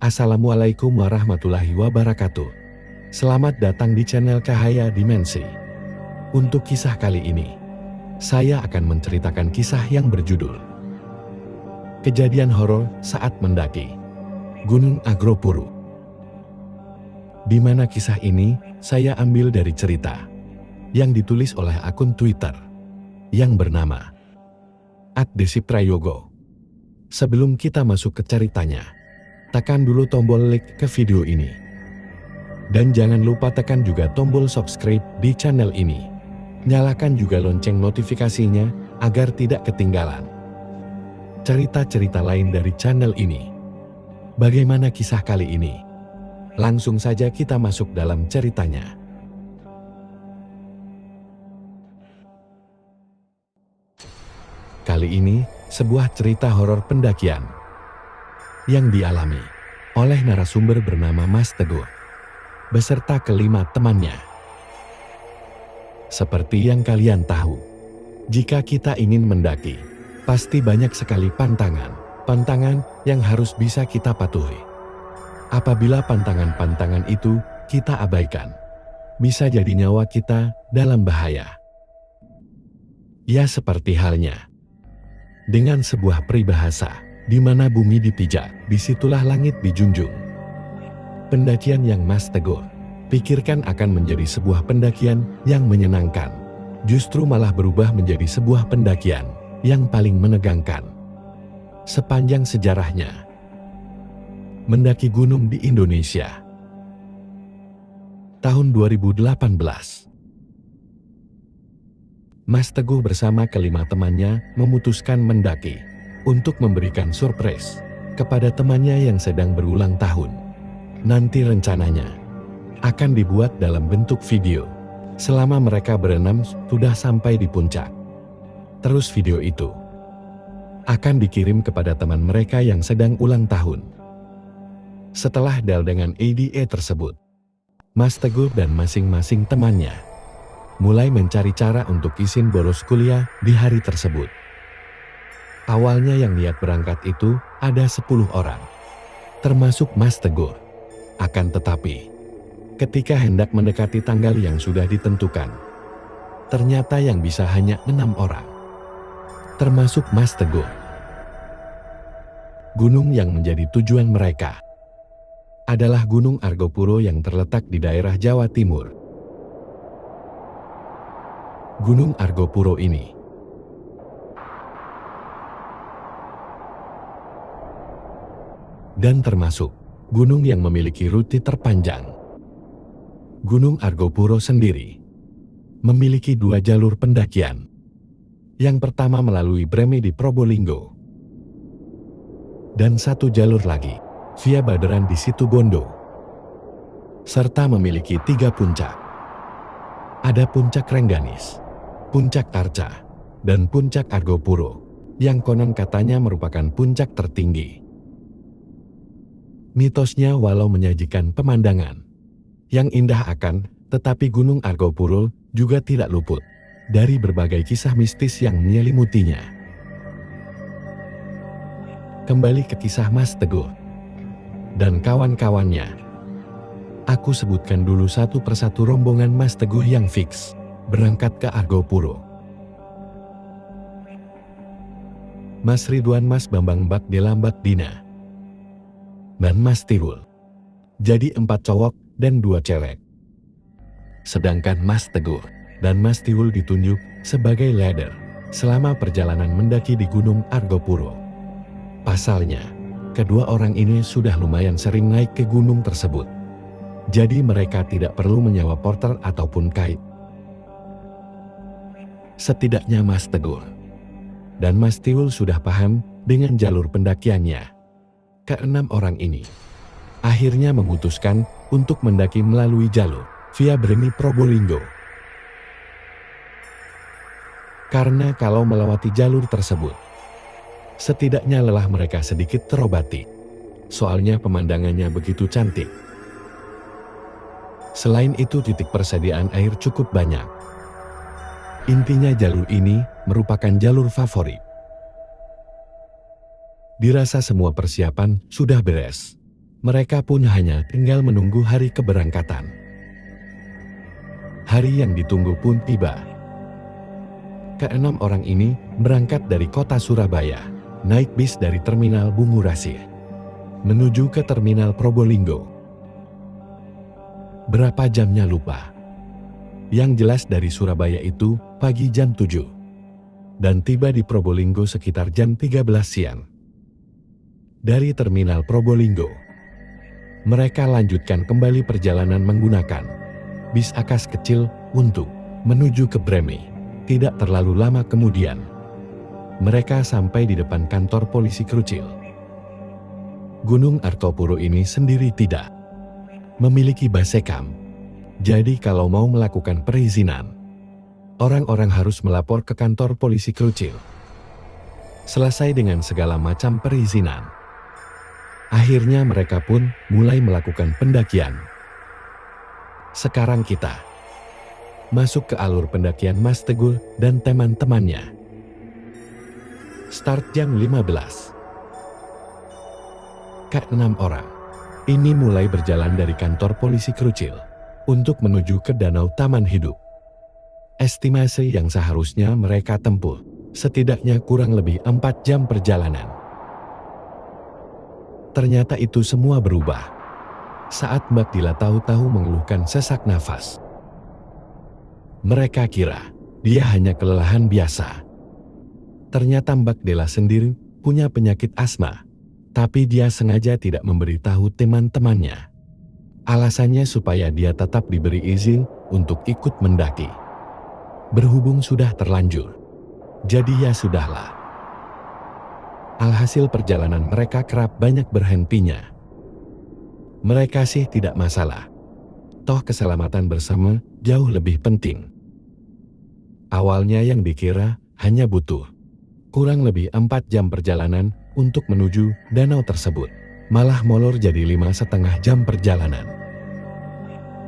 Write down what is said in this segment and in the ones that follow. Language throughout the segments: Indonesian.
Assalamualaikum warahmatullahi wabarakatuh. Selamat datang di channel Cahaya Dimensi. Untuk kisah kali ini, saya akan menceritakan kisah yang berjudul Kejadian Horor Saat Mendaki Gunung Agropuro. Di mana kisah ini saya ambil dari cerita yang ditulis oleh akun Twitter yang bernama @desiprayogo. Sebelum kita masuk ke ceritanya, tekan dulu tombol like ke video ini. Dan jangan lupa tekan juga tombol subscribe di channel ini. Nyalakan juga lonceng notifikasinya agar tidak ketinggalan cerita-cerita lain dari channel ini. Bagaimana kisah kali ini? Langsung saja kita masuk dalam ceritanya. Kali ini, sebuah cerita horor pendakian yang dialami oleh narasumber bernama Mas Teguh beserta kelima temannya. Seperti yang kalian tahu, jika kita ingin mendaki, pasti banyak sekali pantangan yang harus bisa kita patuhi. Apabila pantangan-pantangan itu kita abaikan, bisa jadi nyawa kita dalam bahaya. Ya, seperti halnya dengan sebuah peribahasa, di mana bumi dipijak, disitulah langit dijunjung. Pendakian yang Mas Teguh pikirkan akan menjadi sebuah pendakian yang menyenangkan, justru malah berubah menjadi sebuah pendakian yang paling menegangkan sepanjang sejarahnya mendaki gunung di Indonesia. Tahun 2018, Mas Teguh bersama kelima temannya memutuskan mendaki untuk memberikan surprise kepada temannya yang sedang berulang tahun. Nanti rencananya akan dibuat dalam bentuk video selama mereka berenam sudah sampai di puncak. Terus video itu akan dikirim kepada teman mereka yang sedang ulang tahun. Setelah deal dengan ADA tersebut, Mas Teguh dan masing-masing temannya mulai mencari cara untuk izin bolos kuliah di hari tersebut. Awalnya yang niat berangkat itu ada 10 orang, termasuk Mas Teguh. Akan tetapi, ketika hendak mendekati tanggal yang sudah ditentukan, ternyata yang bisa hanya 6 orang, termasuk Mas Teguh. Gunung yang menjadi tujuan mereka adalah Gunung Argopuro yang terletak di daerah Jawa Timur. Gunung Argopuro ini dan termasuk gunung yang memiliki rute terpanjang. Gunung Argopuro sendiri memiliki 2 jalur pendakian. Yang pertama melalui Breme di Probolinggo, dan 1 jalur lagi via Baderan di Situbondo, serta memiliki 3 puncak. Ada Puncak Rengganis, Puncak Arca, dan Puncak Argopuro, yang konon katanya merupakan puncak tertinggi. Mitosnya walau menyajikan pemandangan yang indah tetapi Gunung Argopuro juga tidak luput dari berbagai kisah mistis yang menyelimutinya. Kembali ke kisah Mas Teguh dan kawan-kawannya. Aku sebutkan dulu satu persatu rombongan Mas Teguh yang fix berangkat ke Argopuro. Mas Ridwan, Mas Bambang Bakdela Bakdina, dan Mas Tirul. Jadi 4 cowok dan 2 cewek. Sedangkan Mas Teguh dan Mas Tirul ditunjuk sebagai leader selama perjalanan mendaki di Gunung Argopuro. Pasalnya, kedua orang ini sudah lumayan sering naik ke gunung tersebut. Jadi mereka tidak perlu menyewa porter ataupun guide. Setidaknya Mas Teguh dan Mas Tirul sudah paham dengan jalur pendakiannya. Ke-6 orang ini akhirnya memutuskan untuk mendaki melalui jalur via Bremi Probolinggo. Karena kalau melewati jalur tersebut, setidaknya lelah mereka sedikit terobati. Soalnya pemandangannya begitu cantik. Selain itu titik persediaan air cukup banyak. Intinya jalur ini merupakan jalur favorit. Dirasa semua persiapan sudah beres. Mereka pun hanya tinggal menunggu hari keberangkatan. Hari yang ditunggu pun tiba. Keenam orang ini berangkat dari kota Surabaya, naik bis dari Terminal Bungurasi, menuju ke Terminal Probolinggo. Berapa jamnya lupa. Yang jelas dari Surabaya itu pagi jam 7. Dan tiba di Probolinggo sekitar jam 13 siang. Dari Terminal Probolinggo, mereka lanjutkan kembali perjalanan menggunakan bis Akas kecil untuk menuju ke Breme. Tidak terlalu lama kemudian, mereka sampai di depan kantor polisi Krucil. Gunung Artopuro ini sendiri tidak memiliki basekam. Jadi kalau mau melakukan perizinan, orang-orang harus melapor ke kantor polisi Krucil. Selesai dengan segala macam perizinan, akhirnya mereka pun mulai melakukan pendakian. Sekarang kita masuk ke alur pendakian Mas Teguh dan teman-temannya. Start jam 15. Ke-6 orang ini mulai berjalan dari kantor polisi Krucil untuk menuju ke Danau Taman Hidup. Estimasi yang seharusnya mereka tempuh setidaknya kurang lebih 4 jam perjalanan. Ternyata itu semua berubah saat Mbak Dila tahu-tahu mengeluhkan sesak nafas. Mereka kira dia hanya kelelahan biasa. Ternyata Mbak Dila sendiri punya penyakit asma, tapi dia sengaja tidak memberitahu teman-temannya. Alasannya supaya dia tetap diberi izin untuk ikut mendaki. Berhubung sudah terlanjur, jadi ya sudahlah. Alhasil perjalanan mereka kerap banyak berhentinya. Mereka sih tidak masalah. Toh keselamatan bersama jauh lebih penting. Awalnya yang dikira hanya butuh kurang lebih 4 jam perjalanan untuk menuju danau tersebut, malah molor jadi 5,5 jam perjalanan.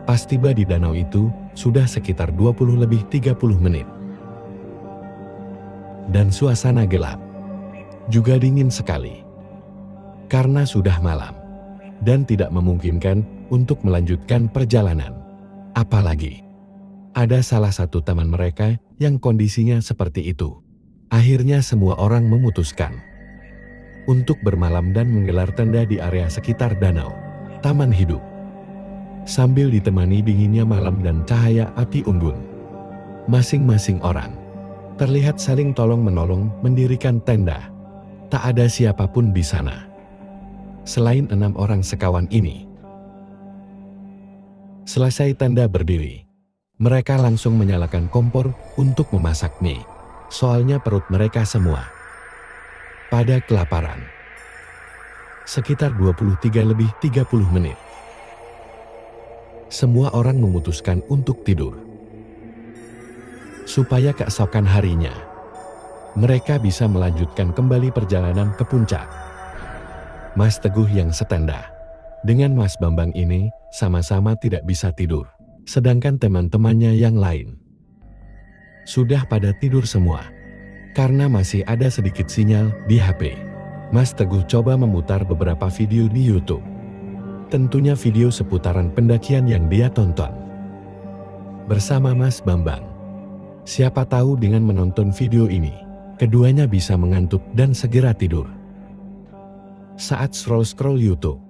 Pas tiba di danau itu, sudah sekitar 20 lebih 30 menit. Dan suasana gelap. Juga dingin sekali. Karena sudah malam. Dan tidak memungkinkan untuk melanjutkan perjalanan. Apalagi, ada salah satu teman mereka yang kondisinya seperti itu. Akhirnya semua orang memutuskan untuk bermalam dan menggelar tenda di area sekitar danau Taman Hidup. Sambil ditemani dinginnya malam dan cahaya api unggun. Masing-masing orang terlihat saling tolong-menolong mendirikan tenda. Tak ada siapapun di sana selain 6 orang sekawan ini. Selesai tenda berdiri, mereka langsung menyalakan kompor untuk memasak mie. Soalnya perut mereka semua pada kelaparan. Sekitar 23 lebih 30 menit. Semua orang memutuskan untuk tidur. Supaya keesokan harinya, mereka bisa melanjutkan kembali perjalanan ke puncak. Mas Teguh yang setenda dengan Mas Bambang ini sama-sama tidak bisa tidur. Sedangkan teman-temannya yang lain sudah pada tidur semua. Karena masih ada sedikit sinyal di HP, Mas Teguh coba memutar beberapa video di YouTube. Tentunya video seputaran pendakian yang dia tonton bersama Mas Bambang. Siapa tahu dengan menonton video ini, keduanya bisa mengantuk dan segera tidur. Saat scroll-scroll YouTube,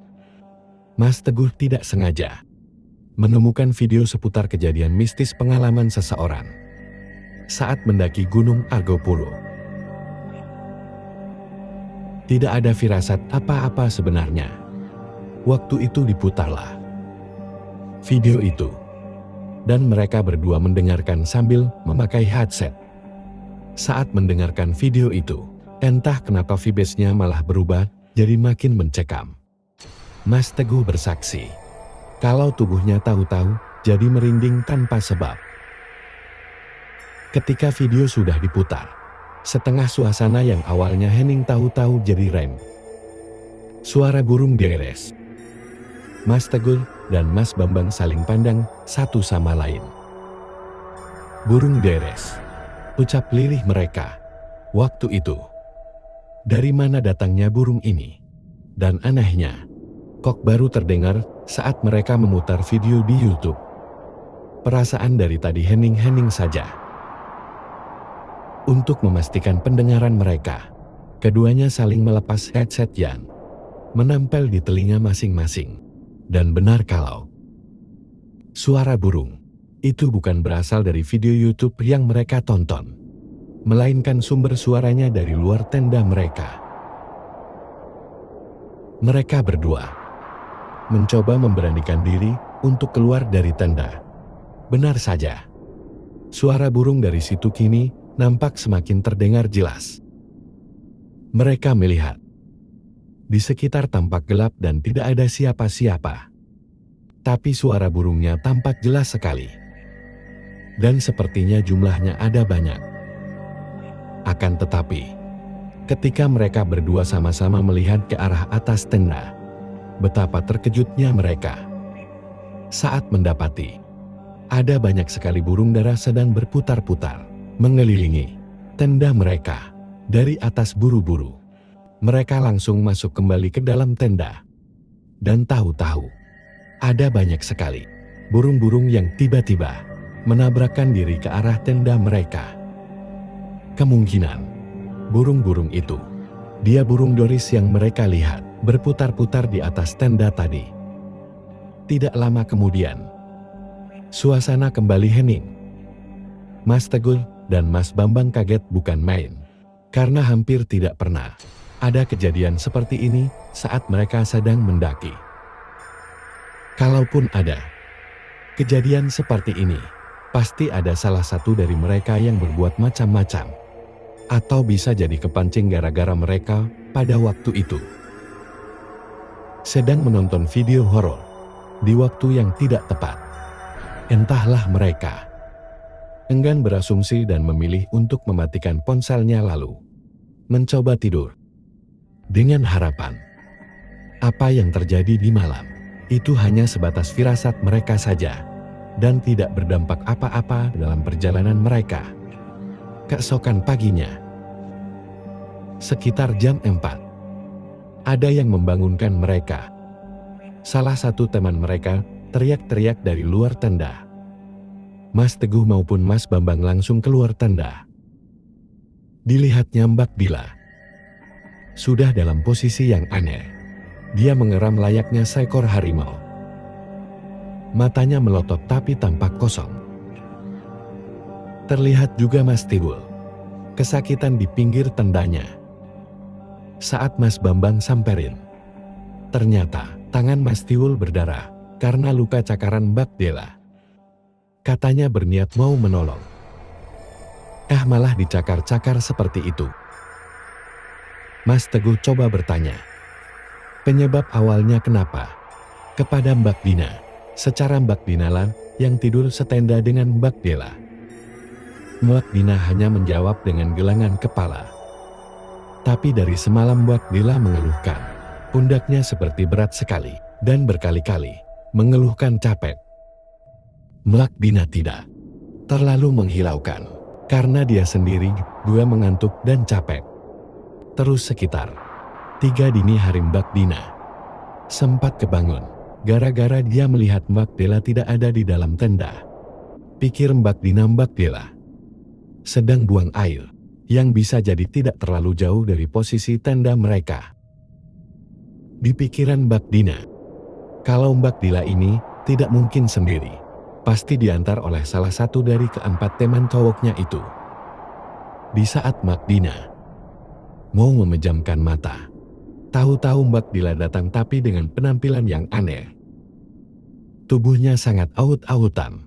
Mas Teguh tidak sengaja menemukan video seputar kejadian mistis pengalaman seseorang saat mendaki Gunung Argopuro. Tidak ada firasat apa-apa sebenarnya. Waktu itu diputarlah video itu, dan mereka berdua mendengarkan sambil memakai headset. Saat mendengarkan video itu, entah kenapa vibrasinya malah berubah jadi makin mencekam. Mas Teguh bersaksi kalau tubuhnya tahu-tahu jadi merinding tanpa sebab. Ketika video sudah diputar, setengah suasana yang awalnya hening tahu-tahu jadi rem. Suara burung deres. Mas Teguh dan Mas Bambang saling pandang satu sama lain. Burung deres, ucap lirih mereka. Waktu itu, dari mana datangnya burung ini? Dan anehnya, Kok baru terdengar saat mereka memutar video di YouTube. Perasaan dari tadi hening-hening saja. Untuk memastikan pendengaran mereka, keduanya saling melepas headset yang menempel di telinga masing-masing. Dan benar kalau suara burung itu bukan berasal dari video YouTube yang mereka tonton, melainkan sumber suaranya dari luar tenda mereka. Mereka berdua mencoba memberanikan diri untuk keluar dari tenda. Benar saja, suara burung dari situ kini nampak semakin terdengar jelas. Mereka melihat di sekitar tampak gelap dan tidak ada siapa-siapa. Tapi suara burungnya tampak jelas sekali. Dan sepertinya jumlahnya ada banyak. Akan tetapi, ketika mereka berdua sama-sama melihat ke arah atas tenda, betapa terkejutnya mereka saat mendapati ada banyak sekali burung dara sedang berputar-putar mengelilingi tenda mereka. Dari atas buru-buru, mereka langsung masuk kembali ke dalam tenda. Dan tahu-tahu, ada banyak sekali burung-burung yang tiba-tiba menabrakkan diri ke arah tenda mereka. Kemungkinan burung-burung itu, dia burung doris yang mereka lihat berputar-putar di atas tenda tadi. Tidak lama kemudian, suasana kembali hening. Mas Teguh dan Mas Bambang kaget bukan main. Karena hampir tidak pernah ada kejadian seperti ini saat mereka sedang mendaki. Kalaupun ada kejadian seperti ini, pasti ada salah satu dari mereka yang berbuat macam-macam. Atau bisa jadi kepancing gara-gara mereka pada waktu itu sedang menonton video horor di waktu yang tidak tepat. Entahlah mereka enggan berasumsi dan memilih untuk mematikan ponselnya lalu mencoba tidur. Dengan harapan, apa yang terjadi di malam itu hanya sebatas firasat mereka saja dan tidak berdampak apa-apa dalam perjalanan mereka. Keesokan paginya, sekitar jam 4, ada yang membangunkan mereka. Salah satu teman mereka teriak-teriak dari luar tenda. Mas Teguh maupun Mas Bambang langsung keluar tenda. Dilihatnya Mbak Dila sudah dalam posisi yang aneh. Dia mengeram layaknya seekor harimau. Matanya melotot tapi tampak kosong. Terlihat juga Mas Tiwul kesakitan di pinggir tendanya. Saat Mas Bambang samperin, ternyata tangan Mas Tiwul berdarah karena luka cakaran Mbak Dela. Katanya berniat mau menolong. Malah dicakar-cakar seperti itu. Mas Teguh coba bertanya, penyebab awalnya kenapa? Kepada Mbak Dina. Secara Mbak Dina lah yang tidur setenda dengan Mbak Dela. Mbak Dina hanya menjawab dengan gelangan kepala. Tapi dari semalam Mbak Dela mengeluhkan, pundaknya seperti berat sekali dan berkali-kali mengeluhkan capek. Mbak Dina tidak terlalu menghiraukan karena dia sendiri juga mengantuk dan capek. Terus sekitar 3 dini hari Mbak Dina sempat kebangun gara-gara dia melihat Mbak Dela tidak ada di dalam tenda. Pikir Mbak Dela sedang buang air yang bisa jadi tidak terlalu jauh dari posisi tenda mereka. Di pikiran Mbak Dina, kalau Mbak Dila ini tidak mungkin sendiri, pasti diantar oleh salah satu dari keempat teman cowoknya itu. Di saat Mbak Dina mau memejamkan mata, tahu-tahu Mbak Dila datang tapi dengan penampilan yang aneh. Tubuhnya sangat aut-autan,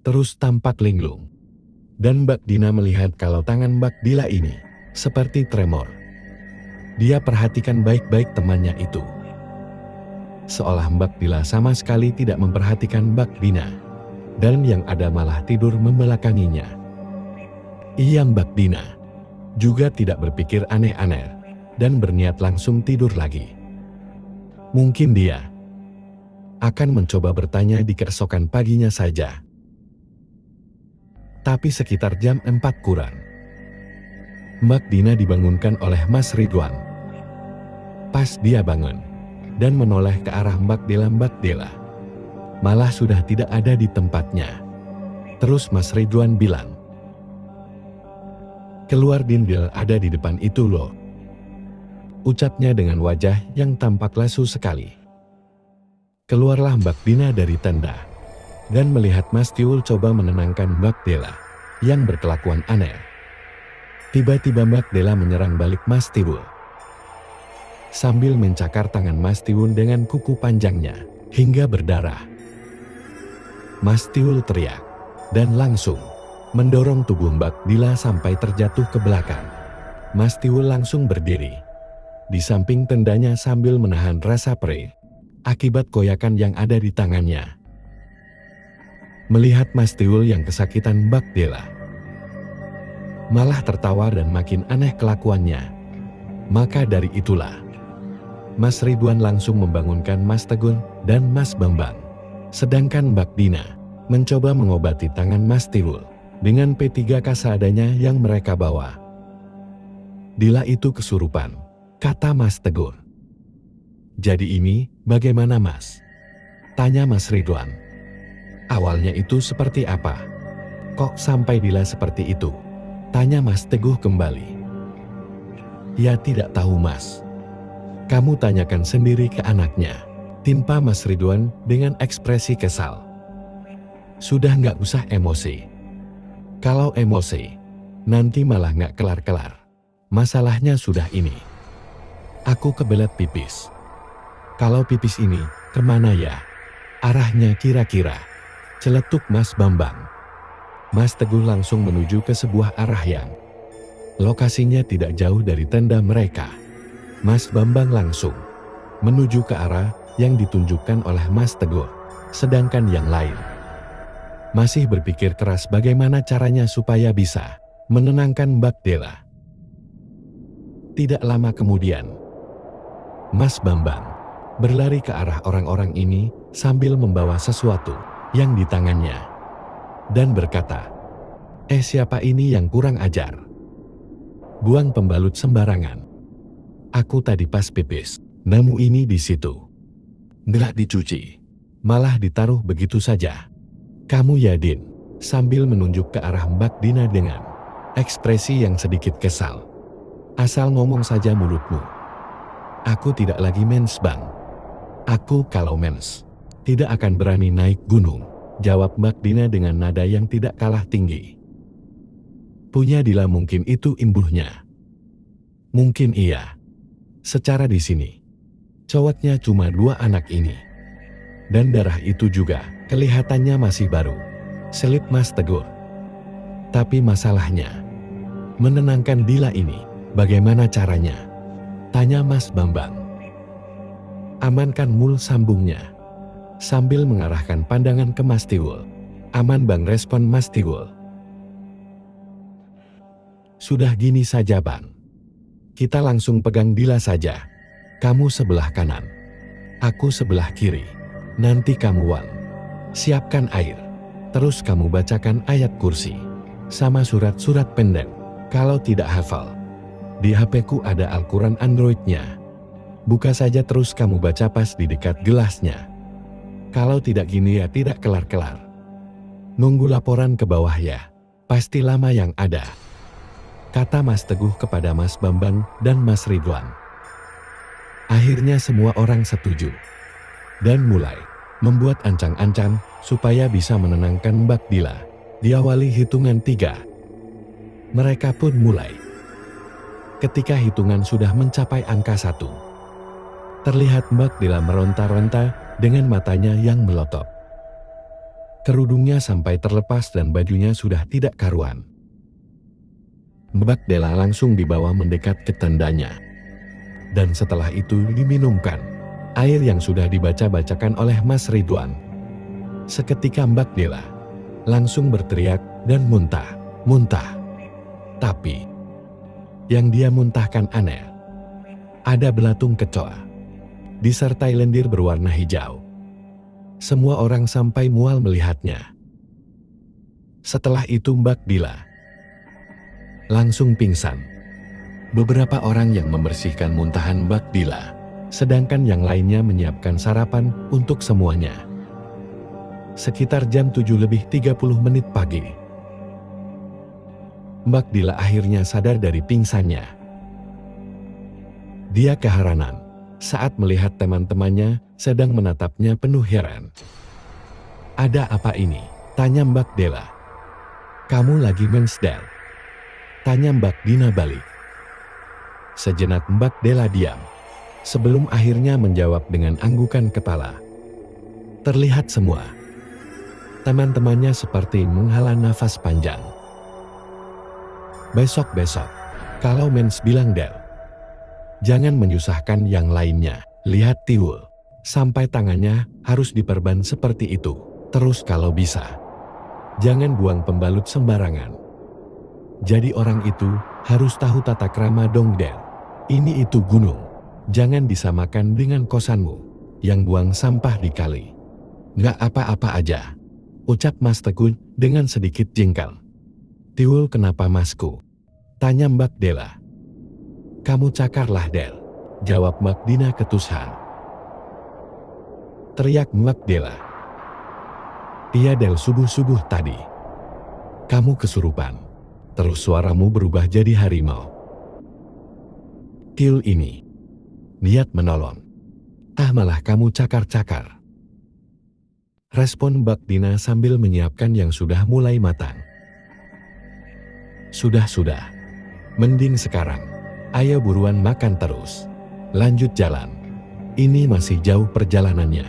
terus tampak linglung. Dan Mbak Dina melihat kalau tangan Mbak Dila ini seperti tremor. Dia perhatikan baik-baik temannya itu. Seolah Mbak Dila sama sekali tidak memperhatikan Mbak Dina. Dan yang ada malah tidur membelakanginya. Iya, Mbak Dina juga tidak berpikir aneh-aneh dan berniat langsung tidur lagi. Mungkin dia akan mencoba bertanya di keesokan paginya saja. Tapi sekitar jam 4 kurang, Mbak Dina dibangunkan oleh Mas Ridwan. Pas dia bangun, dan menoleh ke arah Mbak Dela. Mbak Dela malah sudah tidak ada di tempatnya. Terus Mas Ridwan bilang, "Keluar Dindil, ada di depan itu loh," ucapnya dengan wajah yang tampak lesu sekali. Keluarlah Mbak Dina dari tenda dan melihat Mas Tiwul coba menenangkan Mbak Dela yang berkelakuan aneh. Tiba-tiba Mbak Dela menyerang balik Mas Tiwul sambil mencakar tangan Mas Tiwul dengan kuku panjangnya hingga berdarah. Mas Tiwul teriak dan langsung mendorong tubuh Mbak Dila sampai terjatuh ke belakang. Mas Tiwul langsung berdiri di samping tendanya sambil menahan rasa perih akibat goyakan yang ada di tangannya. Melihat Mas Tiwul yang kesakitan, Mbak Dela malah tertawa dan makin aneh kelakuannya. Maka dari itulah Mas Ridwan langsung membangunkan Mas Tegun dan Mas Bambang. Sedangkan Mbak Dina mencoba mengobati tangan Mas Tiwul dengan P3K seadanya yang mereka bawa. "Dila itu kesurupan," kata Mas Tegun. "Jadi ini bagaimana Mas?" tanya Mas Ridwan. "Awalnya itu seperti apa? Kok sampai Dila seperti itu?" tanya Mas Teguh kembali. "Ya tidak tahu Mas. Kamu tanyakan sendiri ke anaknya," timpa Mas Ridwan dengan ekspresi kesal. "Sudah nggak usah emosi. Kalau emosi, nanti malah nggak kelar-kelar. Masalahnya sudah ini. Aku kebelet pipis. Kalau pipis ini, kemana ya? Arahnya kira-kira?" celetuk Mas Bambang. Mas Teguh langsung menuju ke sebuah arah yang lokasinya tidak jauh dari tenda mereka. Mas Bambang langsung menuju ke arah yang ditunjukkan oleh Mas Teguh. Sedangkan yang lain masih berpikir keras bagaimana caranya supaya bisa menenangkan Mbak Dela. Tidak lama kemudian, Mas Bambang berlari ke arah orang-orang ini sambil membawa sesuatu yang di tangannya dan berkata, "Siapa ini yang kurang ajar? Buang pembalut sembarangan. Aku tadi pas pipis, nemu ini di situ. Nggak dicuci, malah ditaruh begitu saja. Kamu ya Din," sambil menunjuk ke arah Mbak Dina dengan ekspresi yang sedikit kesal. "Asal ngomong saja mulutmu. Aku tidak lagi mens bang. Aku kalau mens, tidak akan berani naik gunung," jawab Mbak Dina dengan nada yang tidak kalah tinggi. "Punya Dila mungkin itu imbuhnya." "Mungkin iya. Secara di sini, cowoknya cuma 2 anak ini. Dan darah itu juga kelihatannya masih baru," selip Mas Teguh. "Tapi masalahnya, menenangkan Dila ini, bagaimana caranya?" tanya Mas Bambang. "Amankan mul," sambungnya, sambil mengarahkan pandangan ke Mas Tiwul. "Aman bang," respon Mas Tiwul. "Sudah gini saja bang. Kita langsung pegang Dila saja. Kamu sebelah kanan, aku sebelah kiri. Nanti kamu Wan, siapkan air. Terus kamu bacakan ayat kursi sama surat-surat pendek. Kalau tidak hafal, di HP-ku ada Al-Quran Android-nya. Buka saja terus kamu baca pas di dekat gelasnya. Kalau tidak gini ya tidak kelar-kelar. Nunggu laporan ke bawah ya. Pasti lama yang ada," kata Mas Teguh kepada Mas Bambang dan Mas Ridwan. Akhirnya semua orang setuju dan mulai membuat ancang-ancang supaya bisa menenangkan Mbak Dila. Diawali hitungan 3. Mereka pun mulai. Ketika hitungan sudah mencapai angka 1, terlihat Mbak Dila meronta-ronta dengan matanya yang melotot. Kerudungnya sampai terlepas dan bajunya sudah tidak karuan. Mbak Dela langsung dibawa mendekat ke tendanya. Dan setelah itu diminumkan air yang sudah dibaca-bacakan oleh Mas Ridwan. Seketika Mbak Dela langsung berteriak dan muntah, muntah. Tapi yang dia muntahkan aneh. Ada belatung kecoa disertai lendir berwarna hijau. Semua orang sampai mual melihatnya. Setelah itu Mbak Dila langsung pingsan. Beberapa orang yang membersihkan muntahan Mbak Dila sedangkan yang lainnya menyiapkan sarapan untuk semuanya. Sekitar jam 7:30 pagi, Mbak Dila akhirnya sadar dari pingsannya. Dia keheranan saat melihat teman-temannya sedang menatapnya penuh heran. "Ada apa ini?" tanya Mbak Dela. "Kamu lagi mensdal?" tanya Mbak Dina balik. Sejenak Mbak Dela diam, sebelum akhirnya menjawab dengan anggukan kepala. Terlihat semua teman-temannya seperti menghela nafas panjang. "Besok-besok, kalau mens bilang Del, jangan menyusahkan yang lainnya. Lihat Tiwul, sampai tangannya harus diperban seperti itu. Terus kalau bisa, jangan buang pembalut sembarangan. Jadi orang itu harus tahu tata krama dong Del. Ini itu gunung, jangan disamakan dengan kosanmu yang buang sampah di kali." "Nggak apa-apa aja," ucap Mas Teguh dengan sedikit jengkel. "Tiwul kenapa Masku?" tanya Mbak Dela. "Kamu cakarlah Del," jawab Mbak Dina ketusan. Teriak Mbak Dela. "Iya Del, subuh-subuh tadi kamu kesurupan, terus suaramu berubah jadi harimau. Tiwul ini niat menolong, malah kamu cakar-cakar," respon Mbak Dina sambil menyiapkan yang sudah mulai matang. Sudah, mending sekarang ayo buruan makan terus. Lanjut jalan, ini masih jauh perjalanannya.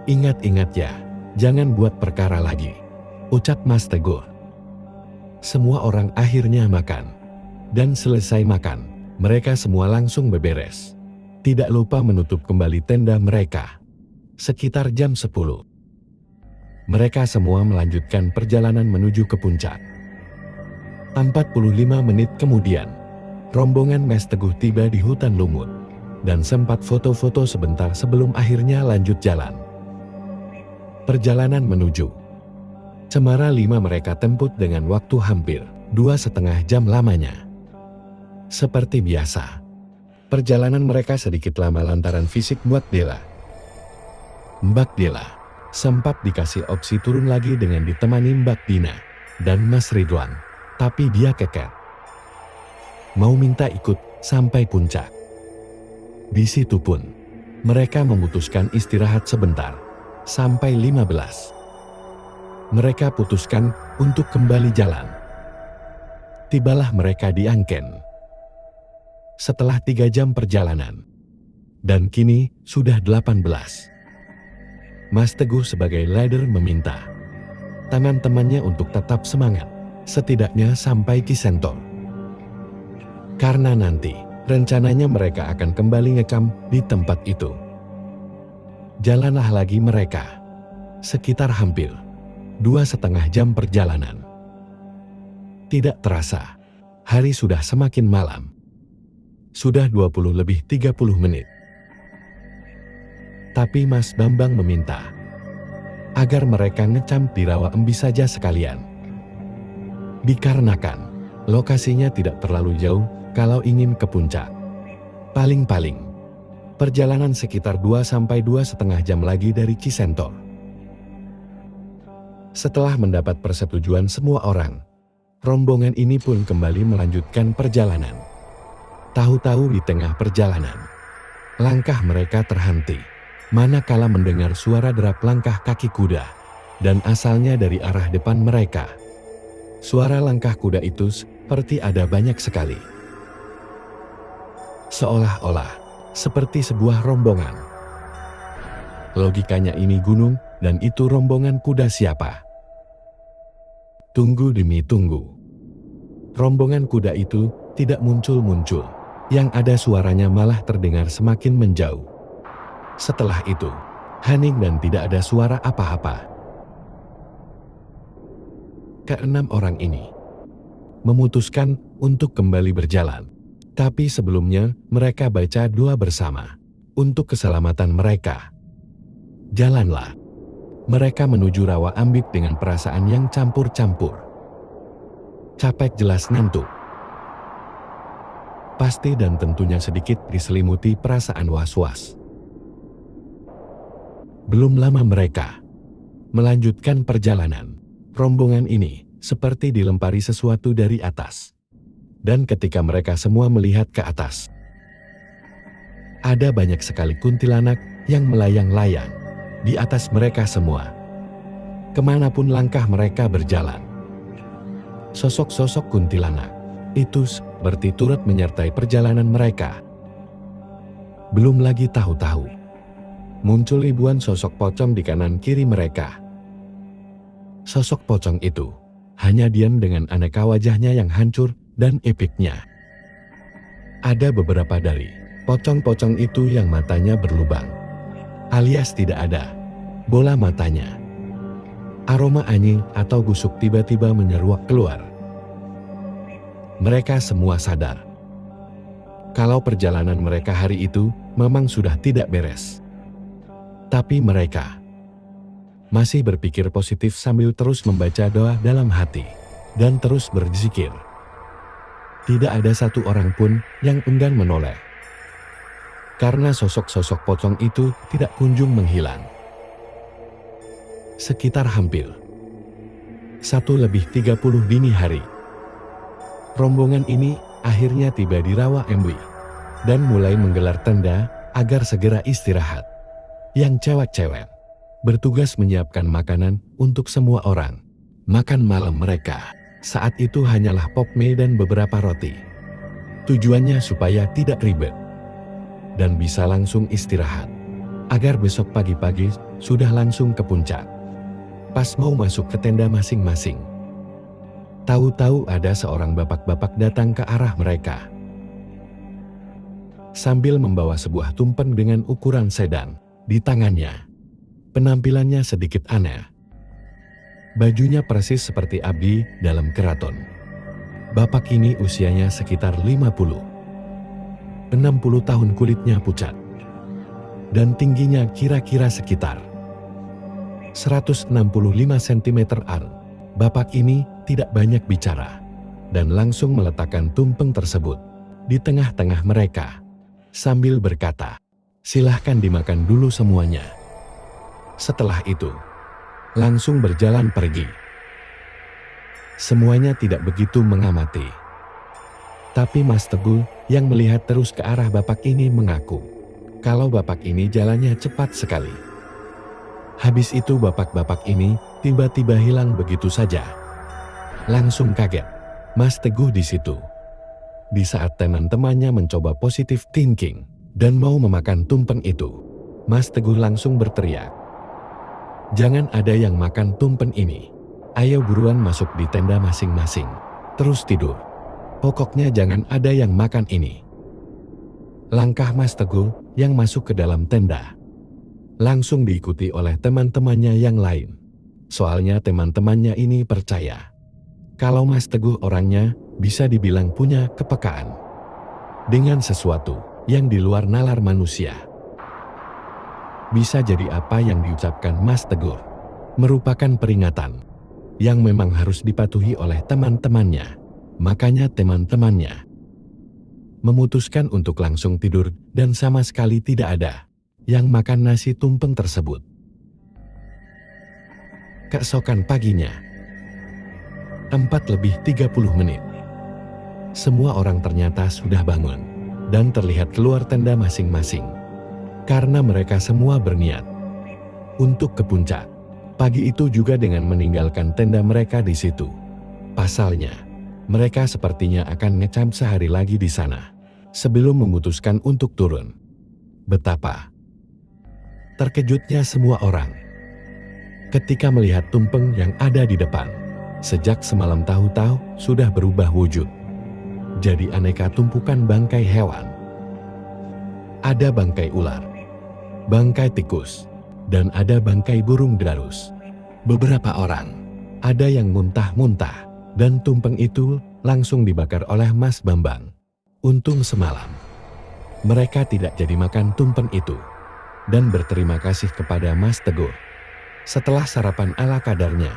Ingat-ingat ya, jangan buat perkara lagi," ucap Mas Teguh. Semua orang akhirnya makan, dan selesai makan, mereka semua langsung beberes. Tidak lupa menutup kembali tenda mereka. Sekitar jam 10, mereka semua melanjutkan perjalanan menuju ke puncak. 45 menit kemudian, rombongan Mas Teguh tiba di hutan lumut, dan sempat foto-foto sebentar sebelum akhirnya lanjut jalan. Perjalanan menuju Cemara 5 mereka tempuh dengan waktu hampir 2,5 jam lamanya. Seperti biasa, perjalanan mereka sedikit lama lantaran fisik Mbak Dela. Mbak Dela sempat dikasih opsi turun lagi dengan ditemani Mbak Dina dan Mas Ridwan, tapi dia kekeh mau minta ikut sampai puncak. Di situ pun mereka memutuskan istirahat sebentar, sampai 15. Mereka putuskan untuk kembali jalan. Tibalah mereka di Angken setelah 3 jam perjalanan, dan kini sudah 18. Mas Teguh sebagai leader meminta teman-temannya untuk tetap semangat, setidaknya sampai Kisentol. Karena nanti rencananya mereka akan kembali ngecamp di tempat itu. Jalanlah lagi mereka, sekitar hampir 2,5 jam perjalanan. Tidak terasa, hari sudah semakin malam. Sudah 20:30 menit. Tapi Mas Bambang meminta agar mereka ngecamp di Rawa Embi saja sekalian. Dikarenakan lokasinya tidak terlalu jauh kalau ingin ke puncak. Paling-paling perjalanan sekitar 2-2,5 jam lagi dari Cisentor. Setelah mendapat persetujuan semua orang, rombongan ini pun kembali melanjutkan perjalanan. Tahu-tahu di tengah perjalanan, langkah mereka terhenti, manakala mendengar suara derap langkah kaki kuda, dan asalnya dari arah depan mereka. Suara langkah kuda itu seperti ada banyak sekali. Seolah-olah seperti sebuah rombongan. Logikanya ini gunung, dan itu rombongan kuda siapa? Tunggu demi tunggu. Rombongan kuda itu tidak muncul-muncul. Yang ada suaranya malah terdengar semakin menjauh. Setelah itu, hening dan tidak ada suara apa-apa. Keenam orang ini memutuskan untuk kembali berjalan. Tapi sebelumnya mereka baca doa bersama untuk keselamatan mereka. Jalanlah mereka menuju Rawa Ambik dengan perasaan yang campur-campur. Capek jelas ngantuk. pasti dan tentunya sedikit diselimuti perasaan was-was. Belum lama mereka melanjutkan perjalanan. Rombongan ini seperti dilempari sesuatu dari atas. Dan ketika mereka semua melihat ke atas, ada banyak sekali kuntilanak yang melayang-layang di atas mereka semua. Kemanapun langkah mereka berjalan, sosok-sosok kuntilanak itu seperti turut menyertai perjalanan mereka. Belum lagi tahu-tahu, muncul ribuan sosok pocong di kanan kiri mereka. Sosok pocong itu hanya diam dengan aneka wajahnya yang hancur dan epiknya. Ada beberapa dari pocong-pocong itu yang matanya berlubang, alias tidak ada bola matanya. Aroma anying atau busuk tiba-tiba menyeruak keluar. Mereka semua sadar kalau perjalanan mereka hari itu memang sudah tidak beres. Tapi mereka masih berpikir positif sambil terus membaca doa dalam hati dan terus berzikir. Tidak ada satu orang pun yang enggan menoleh, karena sosok-sosok pocong itu tidak kunjung menghilang. Sekitar hampir 1:30 dini hari, rombongan ini akhirnya tiba di Rawa Emwi dan mulai menggelar tenda agar segera istirahat. Yang cewek-cewek bertugas menyiapkan makanan untuk semua orang. Makan malam mereka saat itu hanyalah pop mie dan beberapa roti. Tujuannya supaya tidak ribet dan bisa langsung istirahat, agar besok pagi-pagi sudah langsung ke puncak. Pas mau masuk ke tenda masing-masing, tahu-tahu ada seorang bapak-bapak datang ke arah mereka. Sambil membawa sebuah tumpeng dengan ukuran sedang di tangannya. Penampilannya sedikit aneh. Bajunya persis seperti abdi dalam keraton. Bapak ini usianya sekitar 50. 60 tahun, kulitnya pucat. Dan tingginya kira-kira sekitar 165 cm. Bapak ini tidak banyak bicara dan langsung meletakkan tumpeng tersebut di tengah-tengah mereka sambil berkata, "Silahkan dimakan dulu semuanya." Setelah itu, langsung berjalan pergi. Semuanya tidak begitu mengamati. Tapi Mas Teguh yang melihat terus ke arah bapak ini mengaku kalau bapak ini jalannya cepat sekali. Habis itu bapak-bapak ini tiba-tiba hilang begitu saja. Langsung kaget Mas Teguh di situ. Di saat teman-temannya mencoba positive thinking dan mau memakan tumpeng itu, Mas Teguh langsung berteriak, "Jangan ada yang makan tumpeng ini. Ayo buruan masuk di tenda masing-masing. Terus tidur. Pokoknya jangan ada yang makan ini." Langkah Mas Teguh yang masuk ke dalam tenda langsung diikuti oleh teman-temannya yang lain. Soalnya teman-temannya ini percaya kalau Mas Teguh orangnya bisa dibilang punya kepekaan dengan sesuatu yang di luar nalar manusia. Bisa jadi apa yang diucapkan Mas Teguh merupakan peringatan yang memang harus dipatuhi oleh teman-temannya. Makanya teman-temannya memutuskan untuk langsung tidur dan sama sekali tidak ada yang makan nasi tumpeng tersebut. Keesokan paginya, 4:30 menit, semua orang ternyata sudah bangun dan terlihat keluar tenda masing-masing. Karena mereka semua berniat untuk ke puncak. Pagi itu juga dengan meninggalkan tenda mereka di situ. Pasalnya, mereka sepertinya akan ngecamp sehari lagi di sana sebelum memutuskan untuk turun. Betapa terkejutnya semua orang ketika melihat tumpeng yang ada di depan. Sejak semalam tahu-tahu sudah berubah wujud jadi aneka tumpukan bangkai hewan. Ada bangkai ular, bangkai tikus, dan ada bangkai burung darus. Beberapa orang ada yang muntah-muntah dan tumpeng itu langsung dibakar oleh Mas Bambang. Untung semalam mereka tidak jadi makan tumpeng itu dan berterima kasih kepada Mas Teguh. Setelah sarapan ala kadarnya,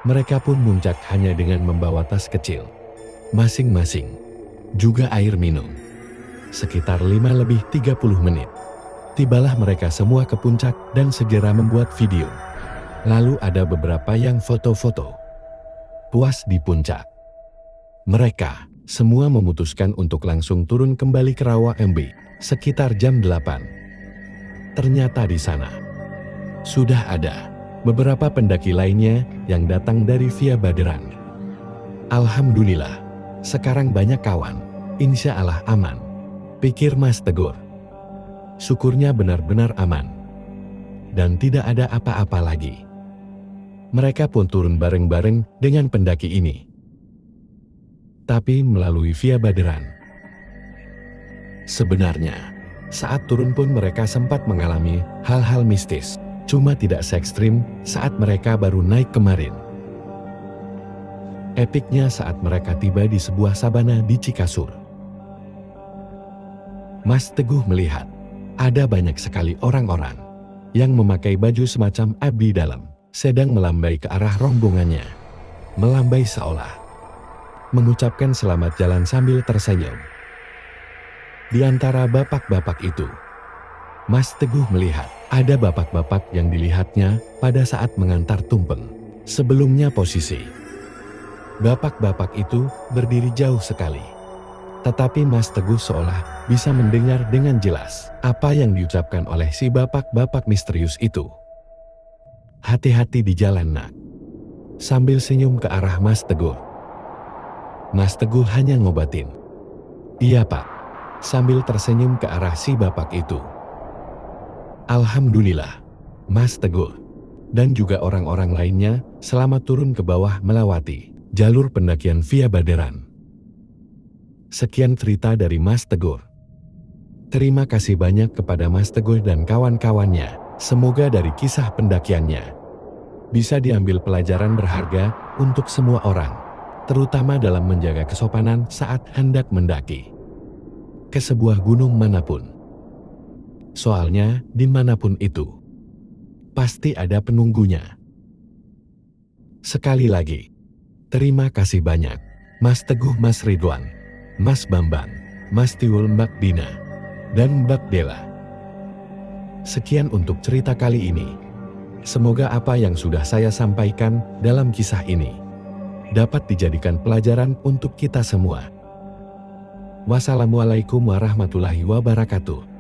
mereka pun muncak hanya dengan membawa tas kecil masing-masing juga air minum. Sekitar 5:30 menit. Tibalah mereka semua ke puncak dan segera membuat video. Lalu ada beberapa yang foto-foto. Puas di puncak, mereka semua memutuskan untuk langsung turun kembali ke Rawa MB sekitar jam 8. Ternyata di sana sudah ada beberapa pendaki lainnya yang datang dari Via Baderan. Alhamdulillah, sekarang banyak kawan, insya Allah aman, pikir Mas Teguh. Syukurnya benar-benar aman dan tidak ada apa-apa lagi. Mereka pun turun bareng-bareng dengan pendaki ini, tapi melalui Via Baderan. Sebenarnya, saat turun pun mereka sempat mengalami hal-hal mistis, cuma tidak se-ekstrim saat mereka baru naik kemarin. Epiknya saat mereka tiba di sebuah sabana di Cikasur. Mas Teguh melihat ada banyak sekali orang-orang yang memakai baju semacam abdi dalam, sedang melambai ke arah rombongannya. Melambai seolah mengucapkan selamat jalan sambil tersenyum. Di antara bapak-bapak itu, Mas Teguh melihat ada bapak-bapak yang dilihatnya pada saat mengantar tumpeng. Sebelumnya posisi bapak-bapak itu berdiri jauh sekali. Tetapi Mas Teguh seolah bisa mendengar dengan jelas apa yang diucapkan oleh si bapak-bapak misterius itu. Hati-hati di jalan nak. Sambil senyum ke arah Mas Teguh. Mas Teguh hanya ngobatin. Iya pak. Sambil tersenyum ke arah si bapak itu. Alhamdulillah, Mas Teguh dan juga orang-orang lainnya selamat turun ke bawah melewati jalur pendakian Via Baderan. Sekian cerita dari Mas Teguh. Terima kasih banyak kepada Mas Teguh dan kawan-kawannya. Semoga dari kisah pendakiannya bisa diambil pelajaran berharga untuk semua orang, terutama dalam menjaga kesopanan saat hendak mendaki ke sebuah gunung manapun. Soalnya dimanapun itu, pasti ada penunggunya. Sekali lagi, terima kasih banyak Mas Teguh, Mas Ridwan, Mas Bambang, Mas Tiwul, Mbak Dina, dan Mbak Dela. Sekian untuk cerita kali ini. Semoga apa yang sudah saya sampaikan dalam kisah ini dapat dijadikan pelajaran untuk kita semua. Wassalamualaikum warahmatullahi wabarakatuh.